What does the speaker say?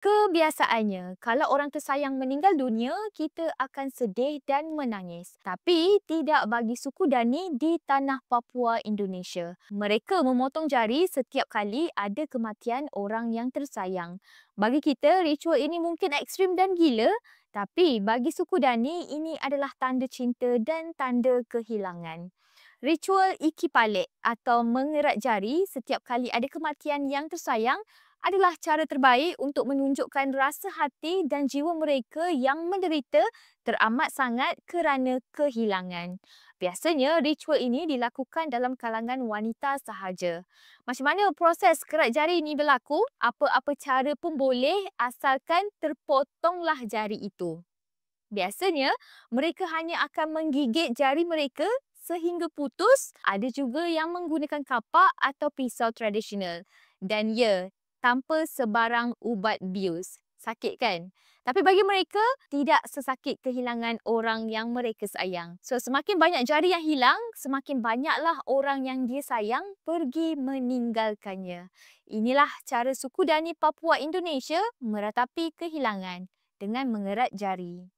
Kebiasaannya, kalau orang tersayang meninggal dunia, kita akan sedih dan menangis. Tapi tidak bagi suku Dani di tanah Papua, Indonesia. Mereka memotong jari setiap kali ada kematian orang yang tersayang. Bagi kita, ritual ini mungkin ekstrim dan gila, tapi bagi suku Dani, ini adalah tanda cinta dan tanda kehilangan. Ritual iki palik atau mengerat jari setiap kali ada kematian yang tersayang adalah cara terbaik untuk menunjukkan rasa hati dan jiwa mereka yang menderita teramat sangat kerana kehilangan. Biasanya ritual ini dilakukan dalam kalangan wanita sahaja. Macam mana proses kerat jari ini berlaku? Apa-apa cara pun boleh asalkan terpotonglah jari itu. Biasanya, mereka hanya akan menggigit jari mereka sehingga putus. Ada juga yang menggunakan kapak atau pisau tradisional. Dan ya, tanpa sebarang ubat bius. Sakit kan? Tapi bagi mereka, tidak sesakit kehilangan orang yang mereka sayang. So, semakin banyak jari yang hilang, semakin banyaklah orang yang dia sayang pergi meninggalkannya. Inilah cara suku Dani Papua Indonesia meratapi kehilangan dengan mengerat jari.